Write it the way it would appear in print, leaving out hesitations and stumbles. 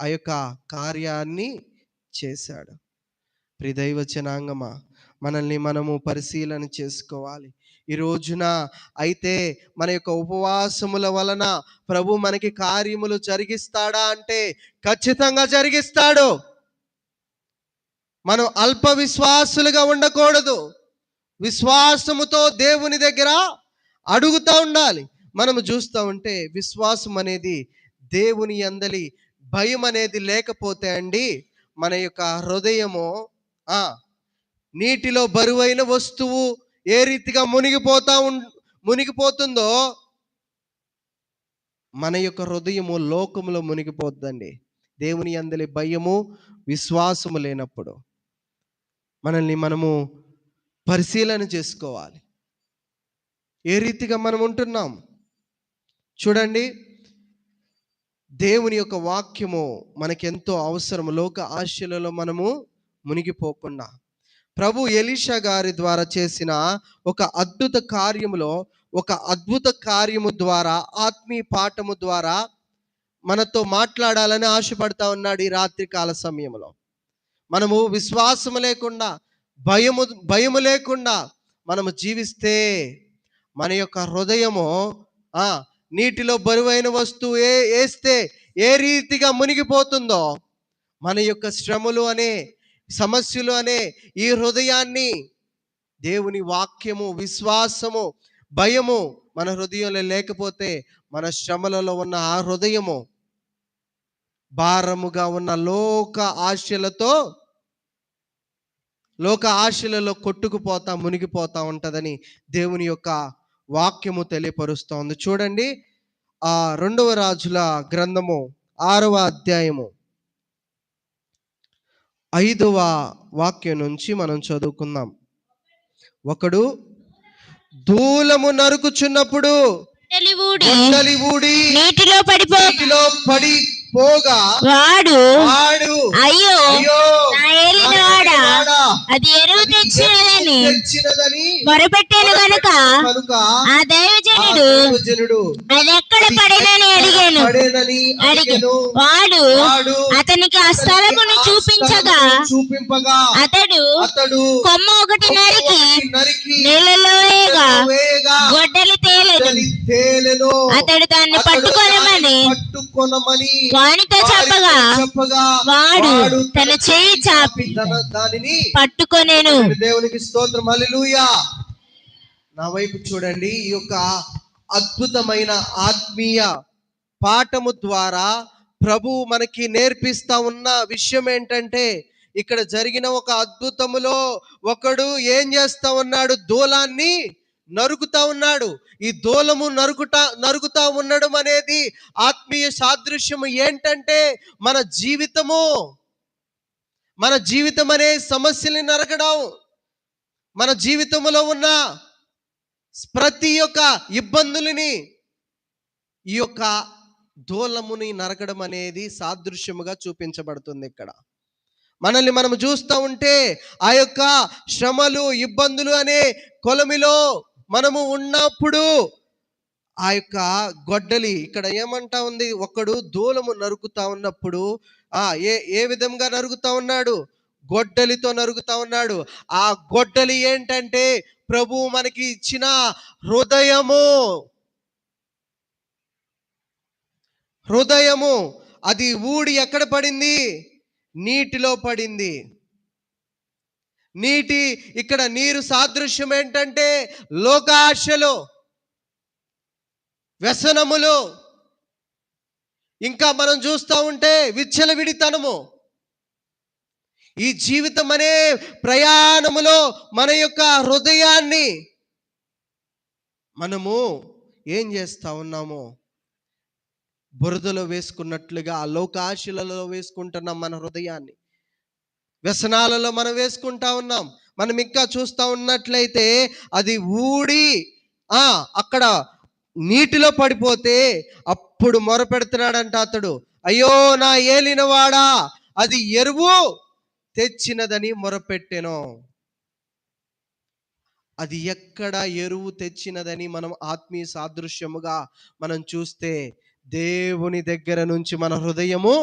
ఆ యొక్క కార్యాన్ని చేశాడు. ప్రియ దైవ జనాంగమా, మనల్ని మనము పరిశీలన చేసుకోవాలి. ఈ రోజున అయితే మన యొక్క ఉపవాసముల వలన ప్రభు మనకి కార్యములు జరిగిస్తాడా అంటే ఖచ్చితంగా జరిగిస్తాడు. మనం అల్ప విశ్వాసులుగా ఉండకూడదు. విశ్వాసముతో దేవుని దగ్గర అడుగుతూ ఉండాలి. మనము చూస్తూ ఉంటే విశ్వాసం అనేది, దేవుని యందలి భయం అనేది లేకపోతే అండి, మన యొక్క హృదయము నీటిలో బరువైన వస్తువు ఏ రీతిగా మునిగిపోతుందో మన యొక్క హృదయము లోకములో మునిగిపోద్దండి. దేవుని యందలి భయము విశ్వాసము లేనప్పుడు మనల్ని మనము పరిశీలన చేసుకోవాలి. ఏ రీతిగా మనం ఉంటున్నాం చూడండి. దేవుని యొక్క వాక్యము మనకెంతో అవసరము. లోక ఆశలలో మనము మునిగిపోకుండా ప్రభు ఎలీషా గారి ద్వారా చేసిన ఒక అద్భుత కార్యములో, ఒక అద్భుత కార్యము ద్వారా, ఆత్మీయ పాఠము ద్వారా మనతో మాట్లాడాలని ఆశపడతా ఉన్నాడు ఈ రాత్రి కాల సమయంలో. మనము విశ్వాసము లేకుండా, భయము లేకుండా మనము జీవిస్తే మన యొక్క హృదయము నీటిలో బరువైన వస్తువు వేస్తే ఏ రీతిగా మునిగిపోతుందో, మన యొక్క శ్రమలు అనే, సమస్యలు అనే ఈ హృదయాన్ని దేవుని వాక్యము, విశ్వాసము, భయము మన హృదయంలో లేకపోతే మన శ్రమలలో ఉన్న ఆ హృదయము భారముగా ఉన్న లోక ఆశలలో కొట్టుకుపోతా, మునిగిపోతా ఉంటుందని దేవుని యొక్క వాక్యము తెలియపరుస్తోంది. చూడండి, 2వ రాజుల గ్రంథము 6వ అధ్యాయము 5వ వాక్యం నుంచి మనం చదువుకుందాం. ఒకడు దూలము నరుకుచున్నప్పుడు నీటిలో పడిపోగా వాడు అయ్యో అది ఎరువు తెచ్చినదని మొరపెట్టాను కనుక ఆ దైవజనుడు అది ఎక్కడ పడేనని అడిగాను. వాడు అతనికి ఆ స్థలమును చూపింపగా అతడు కొమ్మ ఒకటి నరికి నీళ్ళలో గొడ్డలి తేలెను. అతడు దాన్ని పట్టుకొనమని వానితో చెప్పగా వాడు తన చేయి చాపి దానిని పట్టుకొనేను. దేవునికి స్తోత్రం, హల్లెలూయా. నా వైపు చూడండి. ఈ యొక్క అద్భుతమైన ఆత్మీయ పాఠము ద్వారా ప్రభువు మనకి నేర్పిస్తా ఉన్న విషయం ఏంటంటే, ఇక్కడ జరిగిన ఒక అద్భుతములో ఒకడు ఏం చేస్తా ఉన్నాడు? దూలాన్ని నరుకుతా ఉన్నాడు. ఈ దూలము నరుకుతా ఉండడం అనేది ఆత్మీయ సాదృశ్యము ఏంటంటే, మన జీవితం అనే సమస్యల్ని నరకడం, మన జీవితంలో ఉన్న ప్రతి ఒక్క ఇబ్బందులని ఈ యొక్క దూలముని నరకడం అనేది సాదృశ్యముగా చూపించబడుతుంది. ఇక్కడ మనల్ని మనము చూస్తూ ఉంటే ఆ యొక్క శ్రమలు, ఇబ్బందులు అనే కొలమిలో మనము ఉన్నప్పుడు ఆ యొక్క గొడ్డలి ఇక్కడ ఏమంటా ఉంది? ఒకడు దూలము నరుకుతా ఉన్నప్పుడు ఏ విధంగా నరుకుతా ఉన్నాడు? గొడ్డలితో నరుకుతా ఉన్నాడు. ఆ గొడ్డలి ఏంటంటే ప్రభువు మనకి ఇచ్చిన హృదయము. అది ఊడి ఎక్కడ పడింది? నీటిలో పడింది. ఇక్కడ నీరు సాదృశ్యం ఏంటంటే లోకాశలు, వ్యసనములు, ఇంకా మనం చూస్తూ ఉంటే విచ్చలవిడితనము. ఈ జీవితం అనే ప్రయాణములో మన యొక్క హృదయాన్ని మనము ఏం చేస్తా ఉన్నాము? బురదలో వేసుకున్నట్లుగా ఆ లోకాశలలో వేసుకుంటున్నాం. మన హృదయాన్ని వ్యసనాలలో మనం వేసుకుంటా ఉన్నాం. మనం ఇంకా చూస్తూ ఉన్నట్లయితే అది ఊడి అక్కడ నీటిలో పడిపోతే అప్పుడు మొరపెడుతున్నాడంట అతడు, అయ్యో నా ఏలినవాడా, అది ఎరువు తెచ్చినదని మొరపెట్టెను. అది ఎక్కడ ఎరువు తెచ్చినదని మనం ఆత్మీయ సాదృశ్యముగా మనం చూస్తే దేవుని దగ్గర నుంచి మన హృదయము